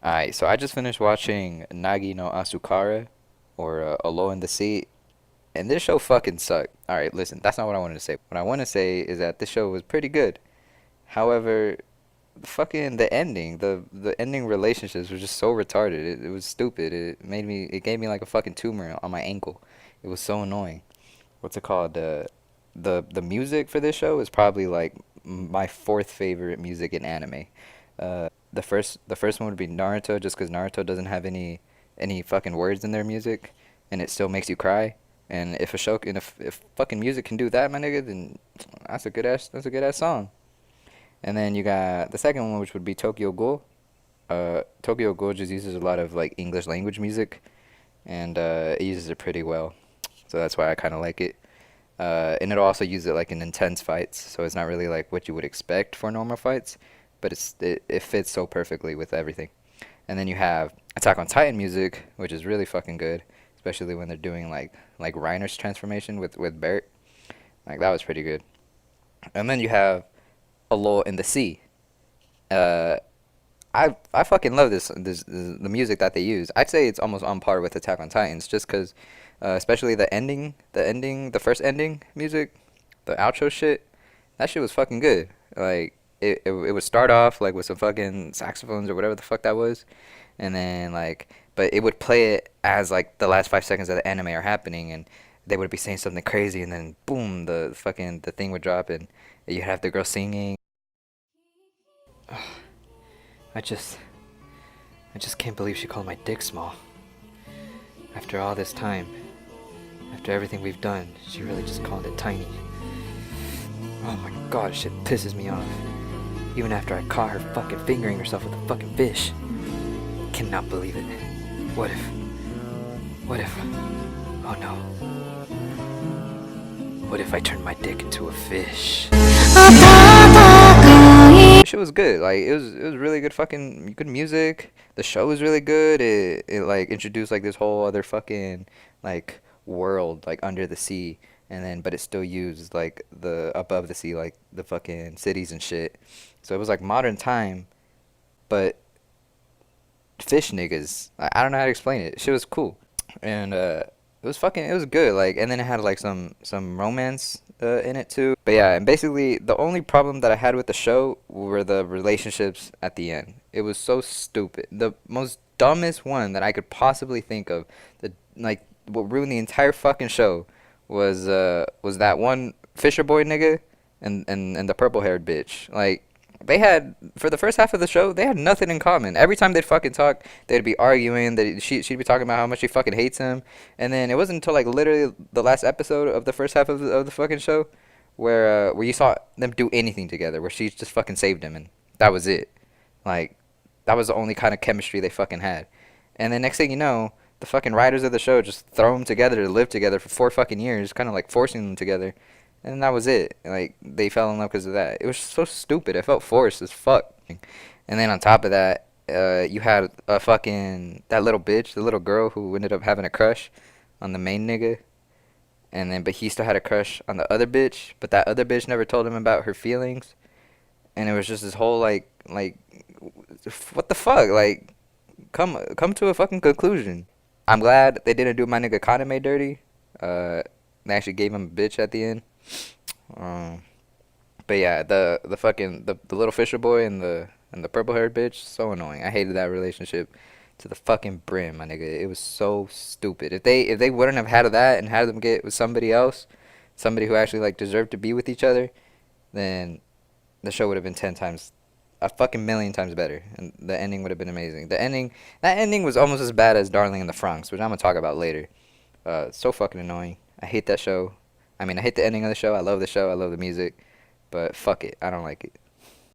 Alright, so I just finished watching Nagi No Asukara, or Lull In The Sea, and this show fucking sucked. Alright, listen, that's not what I wanted to say. What I want to say is that this show was pretty good. However, the ending, the ending relationships were just so retarded. It was stupid. It gave me like a fucking tumor on my ankle. It was so annoying. What's it called? The music for this show is probably like my fourth favorite music in anime. The first one would be Naruto, just because Naruto doesn't have any fucking words in their music, and it still makes you cry. And if fucking music can do that, my nigga, then that's a good ass song. And then you got the second one, which would be Tokyo Ghoul. Tokyo Ghoul just uses a lot of like English language music, and it uses it pretty well. So that's why I kind of like it. And it'll also use it like in intense fights, so it's not really like what you would expect for normal fights, but it fits so perfectly with everything. And then you have Attack on Titan music, which is really fucking good, especially when they're doing like Reiner's transformation with Barrett. Like that was pretty good. And then you have A Lull in the Sea. Uh, I fucking love this the music that they use. I'd say it's almost on par with Attack on Titans, just because, especially the first ending music, the outro shit. That shit was fucking good. Like it would start off like with some fucking saxophones or whatever the fuck that was, and then but it would play it as like the last 5 seconds of the anime are happening, and they would be saying something crazy, and then boom, the thing would drop, and you have the girl singing. I just I just can't believe she called my dick small. After all this time, after everything we've done, she really just called it tiny. Oh my god, shit pisses me off. Even after I caught her fucking fingering herself with a fucking fish. Cannot believe it. What if... What if... Oh no. What if I turned my dick into a fish? Shit was good. Like it was really good fucking good music. The show was really good. It like introduced like this whole other fucking like world like under the sea, and then but it still used like the above the sea, like the fucking cities and shit. So it was like modern time, but fish niggas. I don't know how to explain it. Shit was cool. And it was good. Like, and then it had like some romance in it too. But yeah, and basically the only problem that I had with the show were the relationships at the end. It was so stupid. The most dumbest one that I could possibly think of. What ruined the entire fucking show was that one Fisher boy nigga and the purple haired bitch. Like they had for the first half of the show, they had nothing in common. Every time they'd fucking talk, they'd be arguing. That she'd be talking about how much she fucking hates him, and then it wasn't until like literally the last episode of the first half of the fucking show, where you saw them do anything together, where she just fucking saved him, and that was it. Like that was the only kind of chemistry they fucking had. And then next thing you know, the fucking writers of the show just throw them together to live together for 4 fucking years, kind of like forcing them together, and that was it. Like they fell in love because of that. It was so stupid. It felt forced as fuck. And then on top of that, you had a fucking that little bitch, the little girl who ended up having a crush on the main nigga, and then but he still had a crush on the other bitch, but that other bitch never told him about her feelings, and it was just this whole what the fuck, like come to a fucking conclusion. I'm glad they didn't do my nigga Kaname dirty. They actually gave him a bitch at the end. Um, but yeah, the little Fisher boy and the purple haired bitch, so annoying. I hated that relationship to the fucking brim, my nigga. It was so stupid. If they wouldn't have had that and had them get with somebody else, somebody who actually like deserved to be with each other, then the show would have been 10 times, a fucking million times better, and the ending would have been amazing. That ending was almost as bad as Darling in the Franxx, which I'm gonna talk about later. So fucking annoying. I hate that show. I mean, I hate the ending of the show. I love the show. I love the music, but fuck it, I don't like it.